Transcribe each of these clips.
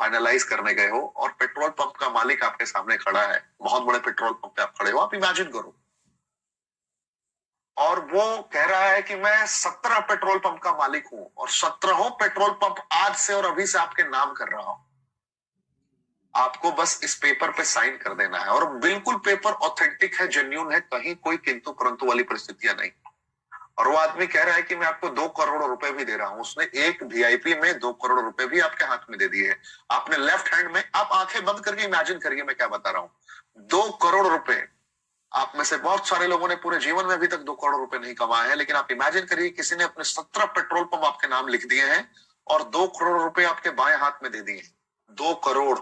Finalise करने गए हो और पेट्रोल पंप का मालिक आपके सामने खड़ा है, बहुत बड़े पेट्रोल पंप पे आप खड़े हो, आप इमेजिन करो, और वो कह रहा है कि मैं 17 पेट्रोल पंप का मालिक हूं और 17 पेट्रोल पंप आज से और अभी से आपके नाम कर रहा हूं, आपको बस इस पेपर पे साइन कर देना है, और बिल्कुल पेपर ऑथेंटिक है, जेन्युइन है, कहीं कोई किंतु परंतु वाली परिस्थितियां नहीं। और वो आदमी कह रहा है कि मैं आपको 2 करोड़ रुपए भी दे रहा हूं। उसने एक वीआईपी में 2 करोड़ रुपए भी आपके हाथ में दे दिए। आपने लेफ्ट हैंड में, आप आंखें बंद करके इमेजिन करिए मैं क्या बता रहा हूं, 2 करोड़ रुपए। आप में से बहुत सारे लोगों ने पूरे जीवन में अभी तक 2 करोड़ रुपए नहीं कमाए हैं, लेकिन आप इमेजिन करिए किसी ने अपने 17 पेट्रोल पंप आपके नाम लिख दिए हैं और 2 करोड़ रुपए आपके बाएं हाथ में दे दिए। 2 करोड़,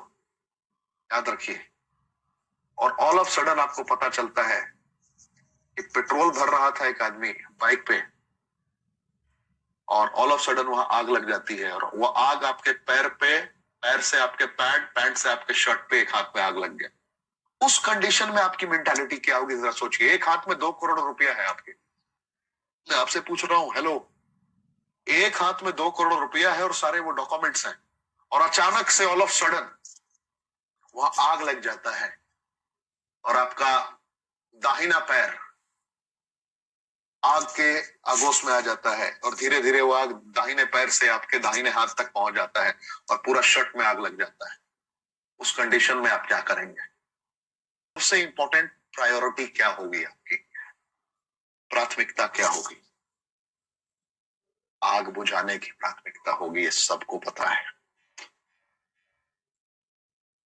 याद रखिए। और ऑल ऑफ सडन आपको पता चलता है कि पेट्रोल भर रहा था एक आदमी बाइक पे, और ऑल ऑफ सडन वहां आग लग जाती है, और वो आग आपके पैर पे, पैर से आपके पैंट, पैंट से आपके शर्ट पे, एक हाथ पे आग लग गया। उस कंडीशन में आपकी मेंटालिटी क्या होगी जरा सोचिए। एक हाथ में 2 करोड़ रुपया है आपके, मैं आपसे पूछ रहा हूं, हेलो, एक हाथ में 2 करोड़ रुपया है और सारे वो डॉक्यूमेंट्स हैं, और अचानक से ऑल ऑफ सडन वहां आग लग जाता है और आपका दाहिना पैर आग के आगोश में आ जाता है, और धीरे धीरे वो आग दाहिने पैर से आपके दाहिने हाथ तक पहुंच जाता है और पूरा शर्ट में आग लग जाता है। उस कंडीशन में आप क्या करेंगे? सबसे इंपॉर्टेंट प्रायोरिटी क्या होगी आपकी, प्राथमिकता क्या होगी? आग बुझाने की प्राथमिकता होगी, ये सबको पता है।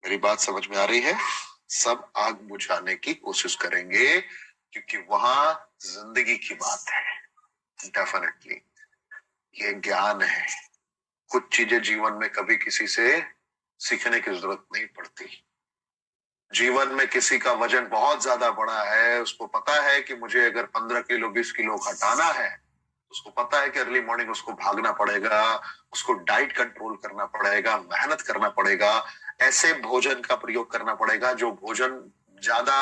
मेरी बात समझ में आ रही है? सब आग बुझाने की कोशिश करेंगे क्योंकि वहां जिंदगी की बात है। डेफिनेटली ये ज्ञान है। कुछ चीजें जीवन में कभी किसी से सीखने की जरूरत नहीं पड़ती। जीवन में किसी का वजन बहुत ज्यादा बड़ा है, उसको पता है कि मुझे अगर 15 किलो 20 किलो घटाना है, उसको पता है कि अर्ली मॉर्निंग उसको भागना पड़ेगा, उसको डाइट कंट्रोल करना पड़ेगा, मेहनत करना पड़ेगा, ऐसे भोजन का प्रयोग करना पड़ेगा जो भोजन ज्यादा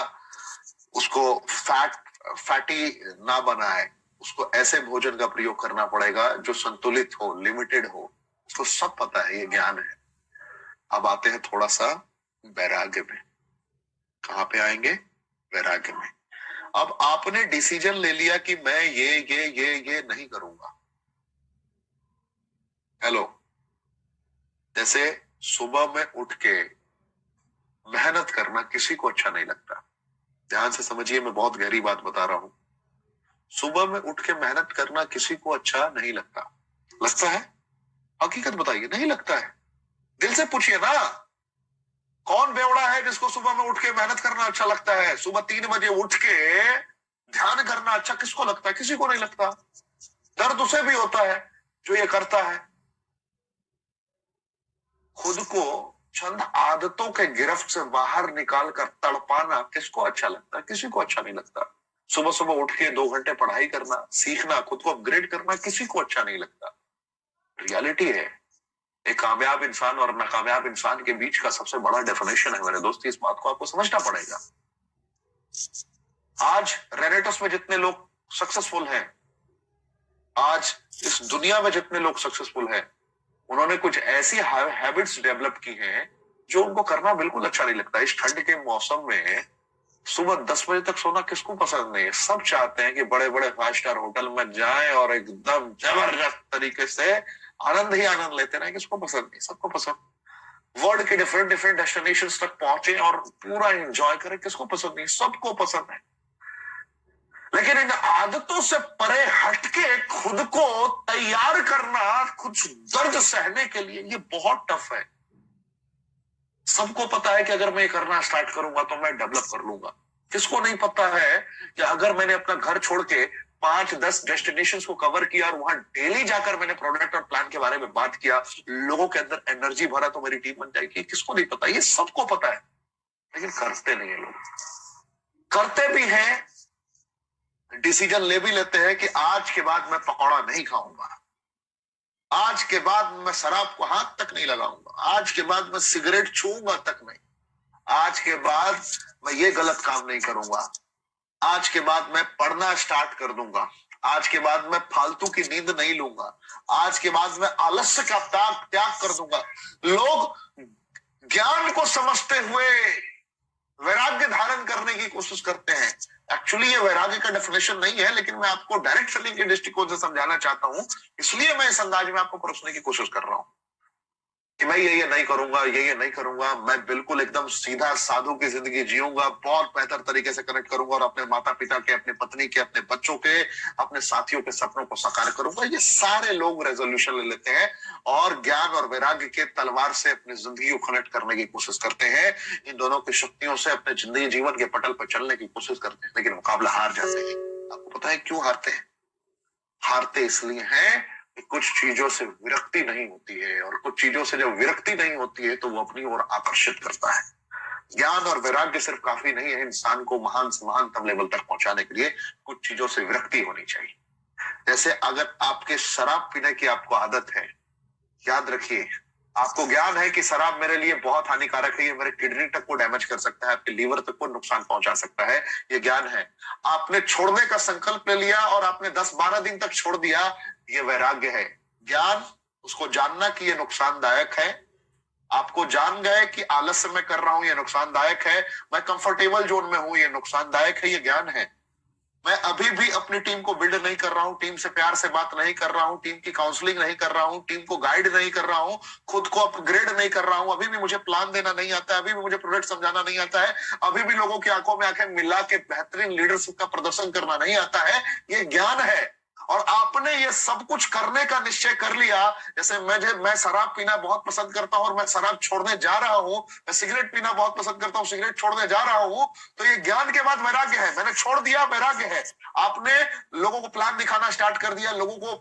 उसको फैटी ना बनाए, उसको ऐसे भोजन का प्रयोग करना पड़ेगा जो संतुलित हो, लिमिटेड हो। उसको सब पता है, ये ज्ञान है। अब आते हैं थोड़ा सा वैराग्य में। कहां पे आएंगे? वैराग्य में। अब आपने डिसीजन ले लिया कि मैं ये नहीं करूंगा। हेलो, जैसे सुबह में उठ के मेहनत करना किसी को अच्छा नहीं लगता। ध्यान से समझिए, मैं बहुत गहरी बात बता रहा हूं। सुबह में उठ के मेहनत करना किसी को अच्छा नहीं लगता। लगता है? हकीकत बताइए, नहीं लगता है। दिल से पूछिए ना, कौन बेवड़ा है जिसको सुबह में उठ के मेहनत करना अच्छा लगता है? सुबह 3 बजे उठ के ध्यान करना अच्छा किसको लगता है? किसी को नहीं लगता। दर्द उसे भी होता है जो ये करता है। खुद को चंद आदतों के गिरफ्त से बाहर निकाल कर तड़पाना किसको अच्छा लगता है? किसी को अच्छा नहीं लगता। सुबह सुबह उठ के 2 घंटे पढ़ाई करना, सीखना, खुद को अपग्रेड करना किसी को अच्छा नहीं लगता। रियलिटी है। एक कामयाब इंसान और नाकामयाब इंसान के बीच का सबसे बड़ा डेफिनेशन है मेरे दोस्त, इस बात को आपको समझना पड़ेगा। आज रेनेटस में जितने लोग सक्सेसफुल हैं, आज इस दुनिया में जितने लोग सक्सेसफुल हैं, उन्होंने कुछ ऐसी हैबिट्स डेवलप की हैं जो उनको करना बिल्कुल अच्छा नहीं लगता। इस ठंड के मौसम में सुबह 10 बजे तक सोना किसको पसंद नहीं है? सब चाहते हैं कि बड़े बड़े 5 स्टार होटल में जाएं और एकदम जबरदस्त तरीके से आनंद ही आनंद लेते रहे। किसको पसंद नहीं? सबको पसंद। वर्ल्ड के डिफरेंट डिफरेंट डेस्टिनेशंस तक पहुंचे और पूरा एंजॉय करें। किसको पसंद नहीं? सबको पसंद है। लेकिन इन आदतों से परे हटके खुद को तैयार करना, कुछ दर्द सहने के लिए, ये बहुत टफ है। सबको पता है कि अगर मैं करना स्टार्ट करूंगा तो मैं डेवलप कर लूंगा। किसको नहीं पता है कि अगर मैंने अपना घर छोड़ के 5-10 डेस्टिनेशंस को कवर किया और वहां डेली जाकर मैंने प्रोडक्ट और प्लान के बारे में बात किया, लोगों के अंदर एनर्जी भरा, तो मेरी टीम बन जाएगी। किसको नहीं पता? ये सबको पता है, लेकिन करते नहीं है लोग। करते भी हैं, डिसीजन ले भी लेते हैं कि आज के बाद मैं पकौड़ा नहीं खाऊंगा, आज के बाद मैं शराब को हाथ तक नहीं लगाऊंगा, आज के बाद मैं सिगरेट छूंगा तक नहीं, आज के बाद मैं ये गलत काम नहीं करूंगा, आज के बाद मैं पढ़ना स्टार्ट कर दूंगा, आज के बाद मैं फालतू की नींद नहीं लूंगा, आज के बाद मैं आलस्य का त्याग कर दूंगा। लोग ज्ञान को समझते हुए वैराग्य धारण करने की कोशिश करते हैं। एक्चुअली ये वैराग्य का डेफिनेशन नहीं है, लेकिन मैं आपको डायरेक्ट सेलिंग के दृष्टिकोण से समझाना चाहता हूं, इसलिए मैं इस अंदाज में आपको परोसने की कोशिश कर रहा हूं कि मैं ये नहीं करूंगा, ये नहीं करूंगा, मैं बिल्कुल एकदम सीधा साधु की जिंदगी जीऊंगा, बहुत बेहतर तरीके से कनेक्ट करूंगा और अपने माता पिता के, अपने पत्नी के, अपने बच्चों के, अपने साथियों के सपनों को साकार करूंगा। ये सारे लोग रेजोल्यूशन ले लेते हैं और ज्ञान और वैराग्य के तलवार से अपनी जिंदगी को कनेक्ट करने की कोशिश करते हैं। इन दोनों की शक्तियों से अपने जिंदगी जीवन के पटल पर चलने की कोशिश करते हैं, लेकिन मुकाबला हार जाते हैं। आपको पता है क्यों हारते हैं? हारते इसलिए हैं कि कुछ चीजों से विरक्ति नहीं होती है, और कुछ चीजों से जब विरक्ति नहीं होती है तो वो अपनी ओर आकर्षित करता है। ज्ञान और वैराग्य सिर्फ काफी नहीं है इंसान को महान से महानतम लेवल तक पहुंचाने के लिए। कुछ चीजों से विरक्ति होनी चाहिए। जैसे अगर आपके शराब पीने की आपको आदत है, याद रखिए, आपको ज्ञान है कि शराब मेरे लिए बहुत हानिकारक है, ये मेरे किडनी तक को डैमेज कर सकता है, आपके लीवर तक को नुकसान पहुंचा सकता है, ये ज्ञान है। आपने छोड़ने का संकल्प ले लिया और आपने 10-12 दिन तक छोड़ दिया, ये वैराग्य है। ज्ञान उसको जानना कि ये नुकसानदायक है। आपको जान गए कि आलस्य में कर रहा हूं, ये नुकसानदायक है, मैं कंफर्टेबल जोन में हूं, ये नुकसानदायक है, ये ज्ञान है। मैं अभी भी अपनी टीम को बिल्ड नहीं कर रहा हूं, टीम से प्यार से बात नहीं कर रहा हूं, टीम की काउंसलिंग नहीं कर रहा हूं, टीम को गाइड नहीं कर रहा हूं, खुद को अपग्रेड नहीं कर रहा हूं, अभी भी मुझे प्लान देना नहीं आता है, अभी भी मुझे प्रोडक्ट समझाना नहीं आता है, अभी भी लोगों की आंखों में आंखें मिला के बेहतरीन लीडरशिप का प्रदर्शन करना नहीं आता है, ये ज्ञान है। और आपने ये सब कुछ करने का निश्चय कर लिया। जैसे मैं शराब पीना बहुत पसंद करता हूं और मैं शराब छोड़ने जा रहा हूं, मैं सिगरेट पीना बहुत पसंद करता हूं, सिगरेट छोड़ने जा रहा हूं, तो ये ज्ञान के बाद वैराग्य है। मैंने छोड़ दिया, वैराग्य है। आपने लोगों को प्लान दिखाना स्टार्ट कर दिया, लोगों को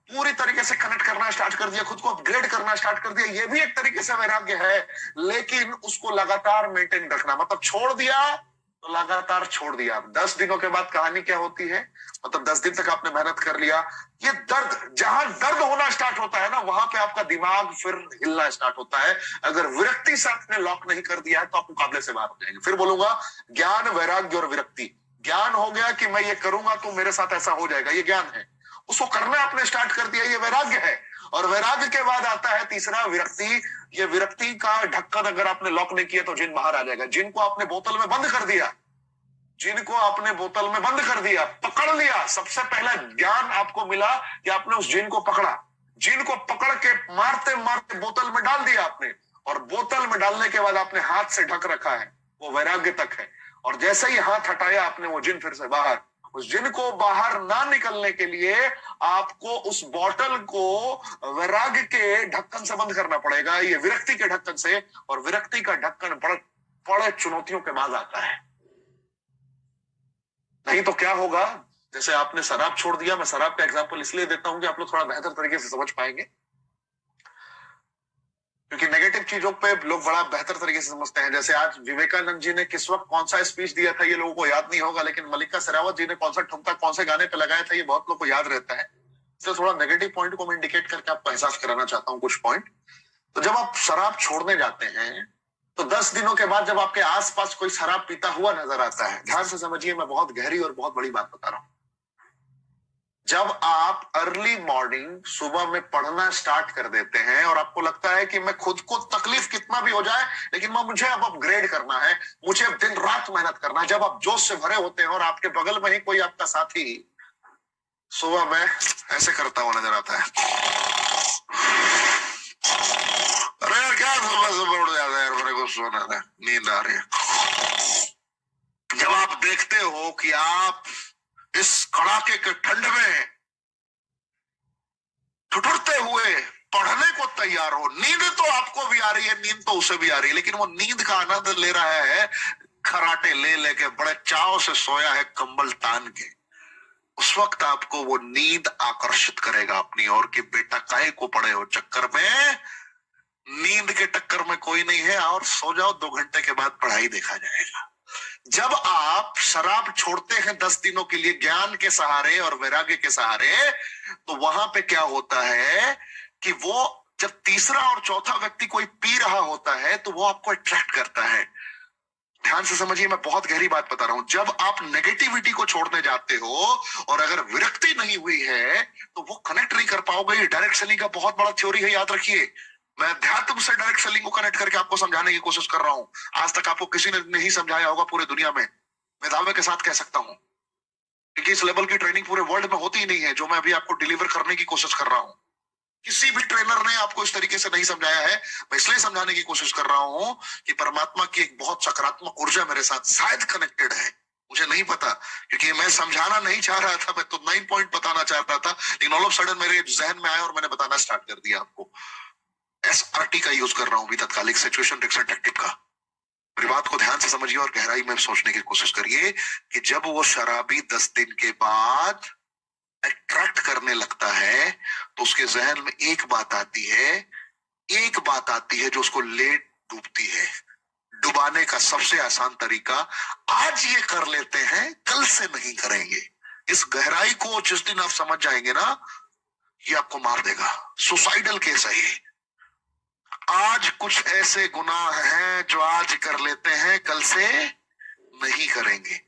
पूरी तरीके से कनेक्ट करना स्टार्ट कर दिया, खुद को अपग्रेड करना स्टार्ट कर दिया, ये भी एक तरीके से वैराग्य है। लेकिन उसको लगातार मेंटेन रखना, मतलब छोड़ दिया तो लगातार छोड़ दिया। 10 दिनों के बाद कहानी क्या होती है, मतलब 10 दिन तक आपने मेहनत कर लिया, ये दर्द, जहां दर्द होना स्टार्ट होता है ना, वहां पे आपका दिमाग फिर हिलना स्टार्ट होता है। अगर विरक्ति से आपने लॉक नहीं कर दिया है तो आप मुकाबले से बाहर हो जाएंगे। फिर बोलूंगा, ज्ञान, वैराग्य और विरक्ति। ज्ञान हो गया कि मैं ये करूंगा तो मेरे साथ ऐसा हो जाएगा, ये ज्ञान है। उसको करना आपने स्टार्ट कर दिया, ये वैराग्य है। और वैराग्य के बाद आता है तीसरा, विरक्ति। ये विरक्ति का ढक्कन अगर आपने लॉक नहीं किया तो जिन बाहर आ जाएगा। जिनको आपने बोतल में बंद कर दिया, जिनको आपने बोतल में बंद कर दिया, पकड़ लिया, सबसे पहला ज्ञान आपको मिला कि आपने उस जिन को पकड़ा। जिन को पकड़ के मारते मारते बोतल में डाल दिया आपने, और बोतल में डालने के बाद आपने हाथ से ढक रखा है, वो वैराग्य तक है। और जैसे ही हाथ हटाया आपने, वो जिन फिर से बाहर। उस जिन को बाहर ना निकलने के लिए आपको उस बोतल को वैराग्य के ढक्कन से बंद करना पड़ेगा, ये विरक्ति के ढक्कन से। और विरक्ति का ढक्कन बड़े चुनौतियों के बाद आता है। नहीं तो क्या होगा, जैसे आपने शराब छोड़ दिया, मैं शराब का एग्जांपल इसलिए देता हूं कि आप लोग थोड़ा बेहतर तरीके से समझ पाएंगे, क्योंकि नेगेटिव चीजों पे लोग बड़ा बेहतर तरीके से समझते हैं। जैसे आज विवेकानंद जी ने किस वक्त कौन सा स्पीच दिया था, ये लोगों को याद नहीं होगा, लेकिन मल्लिका शेरावत जी ने कौन सा ठुमका कौन से गाने पे लगाया था, ये बहुत लोग को याद रहता है। तो थोड़ा नेगेटिव पॉइंट को मैं इंडिकेट करके आपको एहसास कराना चाहता हूँ कुछ पॉइंट। तो जब आप शराब छोड़ने जाते हैं तो 10 दिनों के बाद जब आपके आसपास कोई शराब पीता हुआ नजर आता है, ध्यान से समझिए, मैं बहुत गहरी और बहुत बड़ी बात बता रहा हूं। जब आप अर्ली मॉर्निंग सुबह में पढ़ना स्टार्ट कर देते हैं और आपको लगता है कि मैं खुद को तकलीफ कितना भी हो जाए, लेकिन मुझे अब अपग्रेड करना है, मुझे अब दिन रात मेहनत करना है। जब आप जोश से भरे होते हैं और आपके बगल में ही कोई आपका साथी सुबह में ऐसे करता हुआ नजर आता है, अरे यार क्या सुबह उठ जाता है यार, मेरे को सोना है, नींद आ रही है। जब आप देखते हो कि आप इस कड़ाके के ठंड में ठुठुरते हुए पढ़ने को तैयार हो, नींद तो आपको भी आ रही है, नींद तो उसे भी आ रही है, लेकिन वो नींद का आनंद ले रहा है, खराटे ले लेके बड़े चाव से सोया है कंबल तान के। उस वक्त आपको वो नींद आकर्षित करेगा अपनी ओर कि बेटा काहे को पड़े हो चक्कर में, नींद के टक्कर में कोई नहीं है, और सो जाओ, 2 घंटे के बाद पढ़ाई देखा जाएगा। जब आप शराब छोड़ते हैं 10 दिनों के लिए ज्ञान के सहारे और वैराग्य के सहारे, तो वहां पे क्या होता है कि वो जब तीसरा और चौथा व्यक्ति कोई पी रहा होता है तो वो आपको अट्रैक्ट करता है। ध्यान से समझिए, मैं बहुत गहरी बात बता रहा हूं। जब आप नेगेटिविटी को छोड़ने जाते हो और अगर विरक्ति नहीं हुई है तो वो कनेक्ट नहीं कर पाओगे। ये डायरेक्ट सेलिंग का बहुत बड़ा थ्योरी है, याद रखिए। मैं अध्यात्म से डायरेक्ट सेलिंग को कनेक्ट करके आपको समझाने की कोशिश कर रहा हूं। आज तक आपको किसी ने नहीं समझाया होगा पूरे दुनिया में, मैं दावे के साथ कह सकता हूं, क्योंकि इस लेवल की ट्रेनिंग पूरे वर्ल्ड में होती ही नहीं है जो मैं अभी आपको डिलीवर करने की कोशिश कर रहा हूं। किसी भी ट्रेनर ने आपको इस तरीके से नहीं समझाया है। मैं इसलिए समझाने की कोशिश कर रहा हूं कि परमात्मा की एक बहुत सकारात्मक ऊर्जा मेरे साथ शायद कनेक्टेड है, मुझे नहीं पता, क्योंकि मैं समझाना नहीं चाह रहा था, मैं तो 9 पॉइंट बताना चाहता था, लेकिन ऑल ऑफ सडन मेरे जहन में आया और मैंने बताना स्टार्ट कर दिया आपको। SRT का यूज कर रहा हूं अभी, तत्कालिक सिचुएशन रिएक्शन टैक्टिक का। मेरी बात को ध्यान से समझिए और गहराई में सोचने की कोशिश करिए कि जब वो शराबी 10 दिन के बाद अट्रैक्ट करने लगता है तो उसके जहन में एक बात आती है जो उसको ले डूबती है। डुबाने का सबसे आसान तरीका, आज ये कर लेते हैं कल से नहीं करेंगे। इस गहराई को जिस दिन आप समझ जाएंगे ना, ये आपको मार देगा। सुसाइडल केस है ये। आज कुछ ऐसे गुनाह हैं जो आज कर लेते हैं कल से नहीं करेंगे।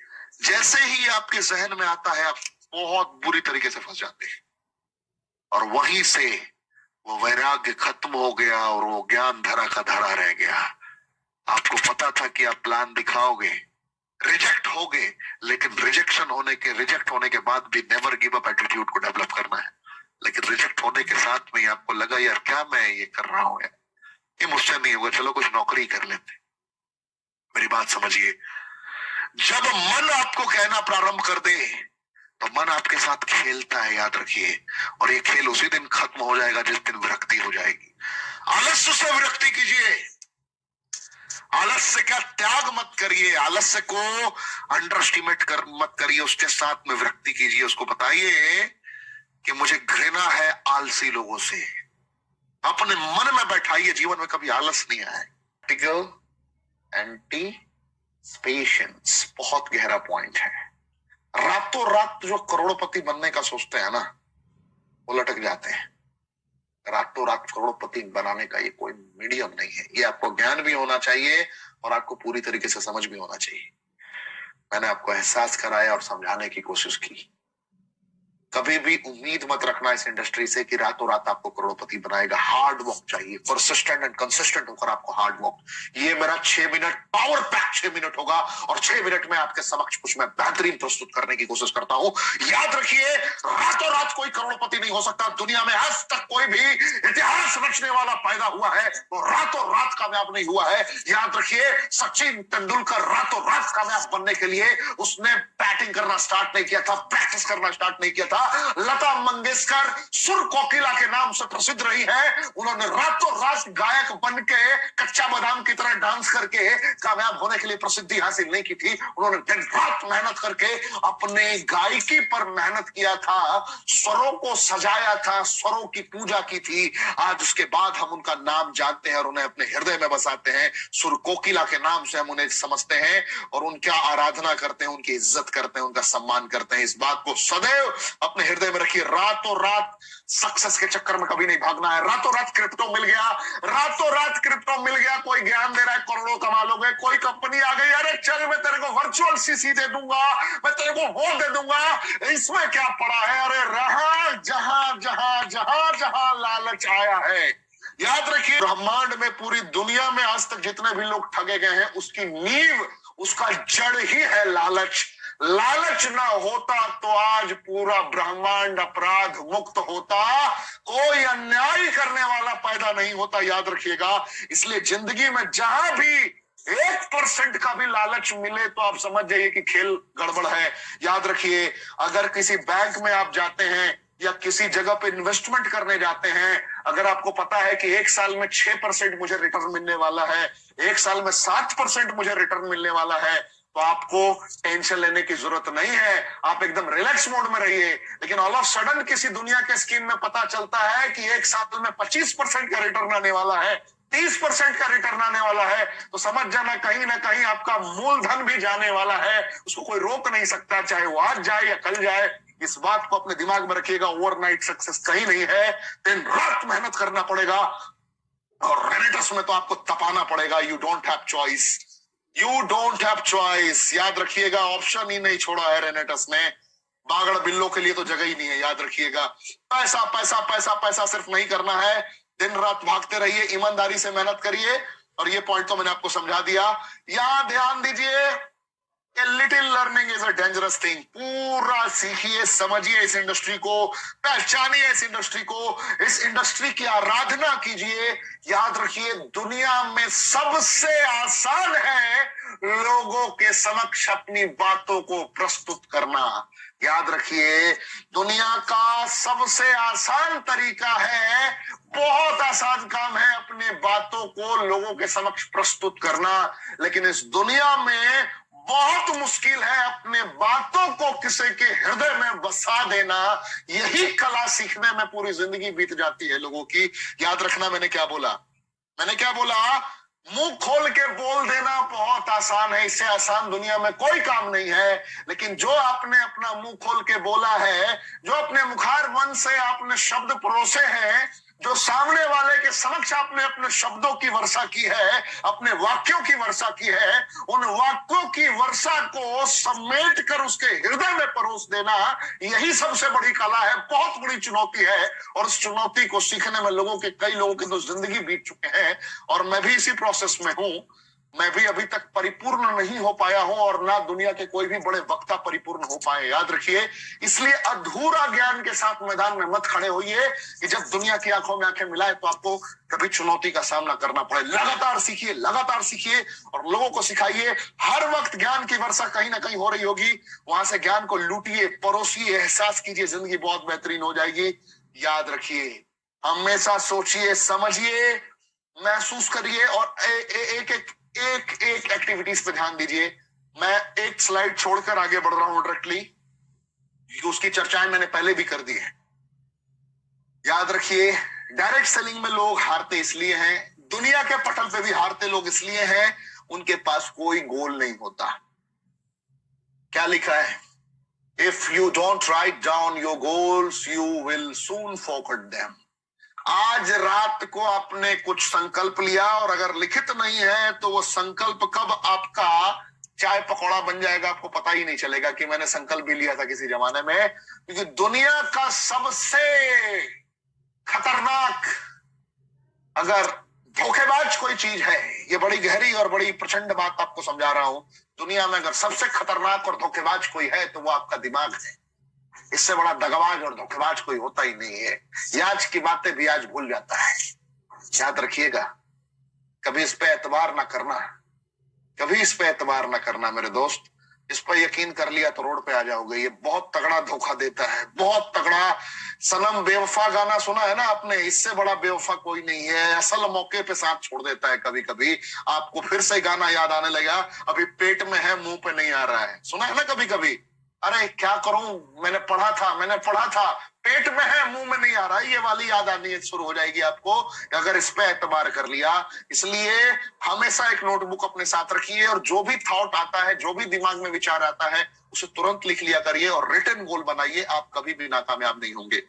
जैसे ही आपके जहन में आता है, आप बहुत बुरी तरीके से फंस जाते हैं, और वहीं से वो वैराग्य खत्म हो गया और वो ज्ञान धरा का धरा रह गया। आपको पता था कि आप प्लान दिखाओगे, रिजेक्ट होगे, लेकिन रिजेक्ट होने के बाद भी नेवर गिव अप एटीट्यूड को डेवलप करना है। लेकिन रिजेक्ट होने के साथ में आपको लगा यार क्या मैं ये कर रहा हूं, ये मुझसे नहीं होगा, चलो कुछ नौकरी कर लेते। मेरी बात समझिए, जब मन आपको कहना प्रारंभ कर दे तो मन आपके साथ खेलता है, याद रखिए, और ये खेल उसी दिन खत्म हो जाएगा जिस दिन विरक्ति हो जाएगी। आलस्य से विरक्ति कीजिए, आलस्य का त्याग मत करिए, आलस्य को अंडर एस्टिमेट मत करिए, उसके साथ में विरक्ति कीजिए। उसको बताइए कि मुझे घृणा है आलसी लोगों से। अपने मन में बैठाइए, जीवन में कभी आलस नहीं आए। एंटीसिपेशंस बहुत गहरा पॉइंट है। रातों रात जो करोड़पति बनने का सोचते हैं ना, वो लटक जाते हैं। रातों रात करोड़पति बनाने का ये कोई मीडियम नहीं है। ये आपको ज्ञान भी होना चाहिए और आपको पूरी तरीके से समझ भी होना चाहिए। मैंने आपको एहसास कराया और समझाने की कोशिश की। कभी भी उम्मीद मत रखना इस इंडस्ट्री से कि रातों रात आपको करोड़पति बनाएगा। हार्ड वर्क चाहिए, परसिस्टेंट एंड कंसिस्टेंट होकर आपको हार्ड वर्क। ये मेरा 6 मिनट पावर पैक 6 मिनट होगा और 6 मिनट में आपके समक्ष कुछ मैं बेहतरीन प्रस्तुत करने की कोशिश करता हूं। याद रखिए, रातों रात कोई करोड़पति नहीं हो सकता। दुनिया में आज तक कोई भी इतिहास रचने वाला पैदा हुआ है तो रातों रात कामयाब नहीं हुआ है। याद रखिए, सचिन तेंदुलकर रातों रात कामयाब बनने के लिए उसने बैटिंग करना स्टार्ट नहीं किया था, प्रैक्टिस करना स्टार्ट नहीं किया था। लता मंगेशकर सुर कोकिला के नाम से प्रसिद्ध रही है। उन्होंने रातों रात गायक बन के कच्चा बादाम की तरह डांस करके कामयाब होने के लिए प्रसिद्धि हासिल नहीं की थी। उन्होंने दिन रात मेहनत करके अपने गायकी पर मेहनत किया था, स्वरों को सजाया था, स्वरों की पूजा की थी। आज उसके बाद हम उनका नाम जानते हैं और उन्हें अपने हृदय में बसाते हैं। सुर कोकिला के नाम से हम उन्हें समझते हैं और उनका आराधना करते हैं, उनकी इज्जत करते हैं, उनका सम्मान करते हैं। इस बात को सदैव अपने हृदय में रखिए। रातों रात सक्सेस के चक्कर में कभी नहीं भागना है। रातों रात क्रिप्टो मिल गया, रातों रात क्रिप्टो मिल गया, कोई ज्ञान दे रहा है करोड़ों कमा लोगे, कोई कंपनी आ गई, अरे चल मैं तेरे को वर्चुअल सीसी दे दूंगा, मैं तेरे को वो दे दूंगा, इसमें क्या पड़ा है। अरे रहा जहां जहां जहां जहां लालच आया है। याद रखिए, ब्रह्मांड में पूरी दुनिया में आज तक जितने भी लोग ठगे गए हैं उसकी नींव, उसका जड़ ही है लालच। लालच ना होता तो आज पूरा ब्रह्मांड अपराध मुक्त होता, कोई अन्याय करने वाला पैदा नहीं होता। याद रखिएगा, इसलिए जिंदगी में जहां भी 1% का भी लालच मिले तो आप समझ जाइए कि खेल गड़बड़ है। याद रखिए, अगर किसी बैंक में आप जाते हैं या किसी जगह पे इन्वेस्टमेंट करने जाते हैं, अगर आपको पता है कि 1 साल में 6% मुझे रिटर्न मिलने वाला है, 1 साल में 7% मुझे रिटर्न मिलने वाला है, तो आपको टेंशन लेने की जरूरत नहीं है, आप एकदम रिलैक्स मोड में रहिए। लेकिन ऑल ऑफ सडन किसी दुनिया के स्कीम में पता चलता है कि 1 साल में 25% का रिटर्न आने वाला है, 30% का रिटर्न आने वाला है, तो समझ जाना कहीं ना कहीं आपका मूलधन भी जाने वाला है। उसको कोई रोक नहीं सकता, चाहे वो आज जाए या कल जाए। इस बात को अपने दिमाग में रखिएगा। ओवरनाइट सक्सेस कहीं नहीं है, दिन रात मेहनत करना पड़ेगा और रेनेटस में तो आपको तपाना पड़ेगा। You don't have choice, you don't have choice. याद रखिएगा, ऑप्शन ही नहीं छोड़ा है रेनेटस ने। बागड़ बिल्लों के लिए तो जगह ही नहीं है। याद रखिएगा, पैसा पैसा पैसा पैसा सिर्फ नहीं करना है, दिन रात भागते रहिए, ईमानदारी से मेहनत करिए। और ये पॉइंट तो मैंने आपको समझा दिया। यहां ध्यान दीजिए, a little learning is a dangerous thing. पूरा सीखिए, समझिए इस इंडस्ट्री को, पहचानिए इस इंडस्ट्री को, इस इंडस्ट्री की आराधना कीजिए। याद रखिए, दुनिया में सबसे आसान है लोगों के समक्ष अपनी बातों को प्रस्तुत करना। याद रखिए, दुनिया का सबसे आसान तरीका है, बहुत आसान काम है अपने बातों को लोगों के समक्ष प्रस्तुत करना। लेकिन इस दुनिया में बहुत मुश्किल है अपने बातों को किसी के हृदय में बसा देना। यही कला सीखने में पूरी जिंदगी बीत जाती है लोगों की। याद रखना, मैंने क्या बोला? मैंने क्या बोला? मुंह खोल के बोल देना बहुत आसान है, इससे आसान दुनिया में कोई काम नहीं है। लेकिन जो आपने अपना मुंह खोल के बोला है, जो अपने मुखार मन से आपने शब्द परोसे हैं, जो सामने वाले के समक्ष आपने अपने शब्दों की वर्षा की है, अपने वाक्यों की वर्षा की है, उन वाक्यों की वर्षा को समेट कर उसके हृदय में परोस देना, यही सबसे बड़ी कला है, बहुत बड़ी चुनौती है। और उस चुनौती को सीखने में कई लोगों की तो जिंदगी बीत चुके हैं, और मैं भी इसी प्रोसेस में हूं। मैं भी अभी तक परिपूर्ण नहीं हो पाया हूं, और ना दुनिया के कोई भी बड़े वक्ता परिपूर्ण हो पाए। याद रखिए, इसलिए अधूरा ज्ञान के साथ मैदान में मत खड़े होइए कि जब दुनिया की आंखों में आंखें मिलाए तो आपको कभी चुनौती का सामना करना पड़े। लगातार सीखिए, लगातार सीखिए, और लोगों को सिखाइए। हर वक्त ज्ञान की वर्षा कहीं ना कहीं हो रही होगी, वहां से ज्ञान को लूटिए, परोसिए, एहसास कीजिए, जिंदगी बहुत बेहतरीन हो जाएगी। याद रखिए, हमेशा सोचिए, समझिए, महसूस करिए, और एक एक्टिविटीज पे ध्यान दीजिए। मैं एक स्लाइड छोड़कर आगे बढ़ रहा हूं डायरेक्टली, क्योंकि उसकी चर्चाएं मैंने पहले भी कर दी है। याद रखिए, डायरेक्ट सेलिंग में लोग हारते इसलिए हैं, दुनिया के पटल पे भी हारते लोग इसलिए हैं, उनके पास कोई गोल नहीं होता। क्या लिखा है? If you don't write down your goals you will soon forget them. आज रात को आपने कुछ संकल्प लिया, और अगर लिखित नहीं है तो वो संकल्प कब आपका चाय पकौड़ा बन जाएगा आपको पता ही नहीं चलेगा कि मैंने संकल्प भी लिया था किसी जमाने में। क्योंकि दुनिया का सबसे खतरनाक अगर धोखेबाज कोई चीज है, ये बड़ी गहरी और बड़ी प्रचंड बात आपको समझा रहा हूं, दुनिया में अगर सबसे खतरनाक और धोखेबाज कोई है तो वो आपका दिमाग है। इससे बड़ा दगाबाज और धोखेबाज कोई होता ही नहीं है। ये आज की बातें भी आज भूल जाता है। याद रखिएगा, कभी इस पे एतबार ना करना, कभी इस पे एतबार ना करना मेरे दोस्त। इस पर यकीन कर लिया तो रोड पे आ जाओगे। ये बहुत तगड़ा धोखा देता है, बहुत तगड़ा। सनम बेवफा गाना सुना है ना आपने? इससे बड़ा बेवफा कोई नहीं है। असल मौके पे साथ छोड़ देता है। कभी कभी आपको फिर से गाना याद आने लगा, अभी पेट में है मुंह पे नहीं आ रहा है। सुना है ना कभी कभी? अरे क्या करूं, मैंने पढ़ा था, पेट में है मुंह में नहीं आ रहा। ये वाली याद आनी शुरू हो जाएगी आपको, अगर इस पे एतबार कर लिया। इसलिए हमेशा एक नोटबुक अपने साथ रखिए, और जो भी थॉट आता है, जो भी दिमाग में विचार आता है, उसे तुरंत लिख लिया करिए और रिटन गोल बनाइए। आप कभी भी नाकामयाब नहीं होंगे।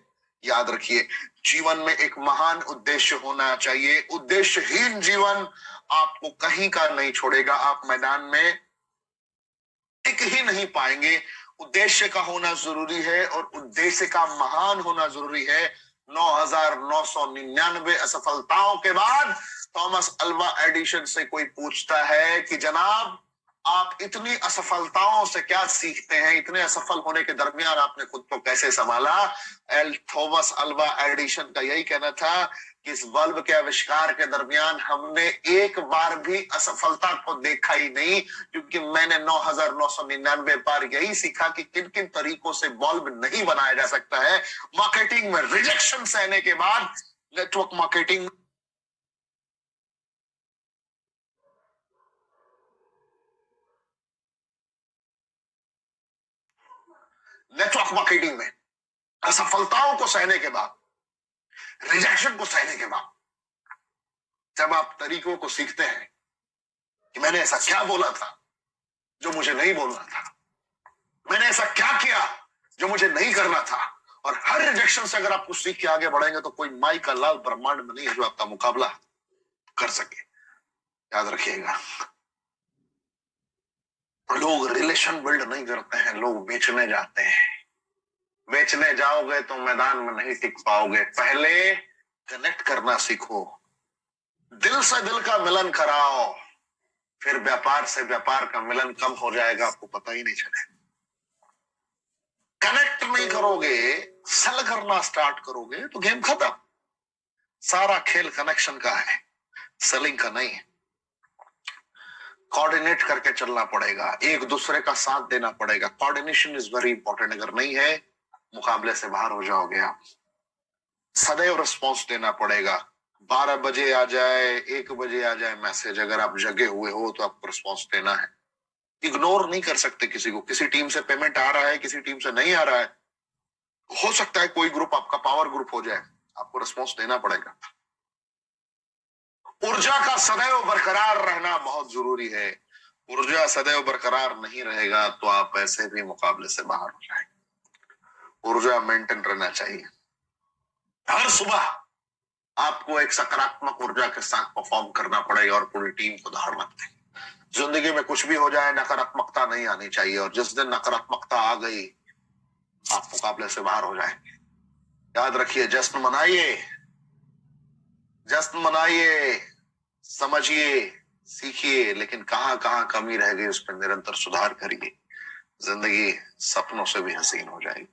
याद रखिए, जीवन में एक महान उद्देश्य होना चाहिए। उद्देश्यहीन जीवन आपको कहीं का नहीं छोड़ेगा। आप मैदान में टिक ही नहीं पाएंगे। उद्देश्य का होना जरूरी है, और उद्देश्य का महान होना जरूरी है। 9,999 असफलताओं के बाद थॉमस अल्वा एडिशन से कोई पूछता है कि जनाब, आप इतनी असफलताओं से क्या सीखते हैं? इतने असफल होने के दरमियान आपने खुद को कैसे संभाला? थॉमस अल्वा एडिशन का यही कहना था कि इस बल्ब के आविष्कार के दरमियान हमने एक बार भी असफलता को देखा ही नहीं, क्योंकि मैंने 9,999 बार यही सीखा कि किन किन तरीकों से बल्ब नहीं बनाया जा सकता है। मार्केटिंग में रिजेक्शन सहने के बाद नेटवर्क मार्केटिंग में असफलताओं को सहने के बाद, रिजेक्शन को सहने के बाद, जब आप तरीकों को सीखते हैं कि मैंने ऐसा क्या बोला था जो मुझे नहीं बोलना था, मैंने ऐसा क्या किया जो मुझे नहीं करना था, और हर रिजेक्शन से अगर आप कुछ सीख के आगे बढ़ेंगे तो कोई माई का लाल ब्रह्मांड में नहीं है जो आपका मुकाबला कर सके। याद रखिएगा, लोग रिलेशन बिल्ड नहीं करते हैं, लोग बेचने जाते हैं। बेचने जाओगे तो मैदान में नहीं टिक पाओगे। पहले कनेक्ट करना सीखो, दिल से दिल का मिलन कराओ, फिर व्यापार से व्यापार का मिलन कब हो जाएगा आपको पता ही नहीं चलेगा। कनेक्ट नहीं करोगे, सेल करना स्टार्ट करोगे तो गेम खत्म। सारा खेल कनेक्शन का है, सेलिंग का नहीं है। कोऑर्डिनेट करके चलना पड़ेगा, एक दूसरे का साथ देना पड़ेगा। Coordination is very important. अगर नहीं है मुकाबले से बाहर हो जाओगे आप। सदैव रिस्पॉन्स देना पड़ेगा। 12 बजे आ जाए, 1 बजे आ जाए मैसेज, अगर आप जगे हुए हो तो आपको रिस्पॉन्स देना है। इग्नोर नहीं कर सकते किसी को। किसी टीम से पेमेंट आ रहा है, किसी टीम से नहीं आ रहा है, हो सकता है कोई ग्रुप आपका पावर ग्रुप हो जाए, आपको रिस्पॉन्स देना पड़ेगा। ऊर्जा का सदैव बरकरार रहना बहुत जरूरी है। ऊर्जा सदैव बरकरार नहीं रहेगा तो आप ऐसे भी मुकाबले से बाहर हो जाएंगे। ऊर्जा मेंटेन रहना चाहिए। हर सुबह आपको एक सकारात्मक ऊर्जा के साथ परफॉर्म करना पड़ेगा और पूरी टीम को धारना पड़ेगा। जिंदगी में कुछ भी हो जाए, नकारात्मकता नहीं आनी चाहिए, और जिस दिन नकारात्मकता आ गई आप मुकाबले से बाहर हो जाएंगे। याद रखिए, जश्न मनाइए, जश्न मनाइए, समझिए, सीखिए, लेकिन कहां कहां कमी रह गई उस पर निरंतर सुधार करिए। जिंदगी सपनों से भी हसीन हो जाएगी।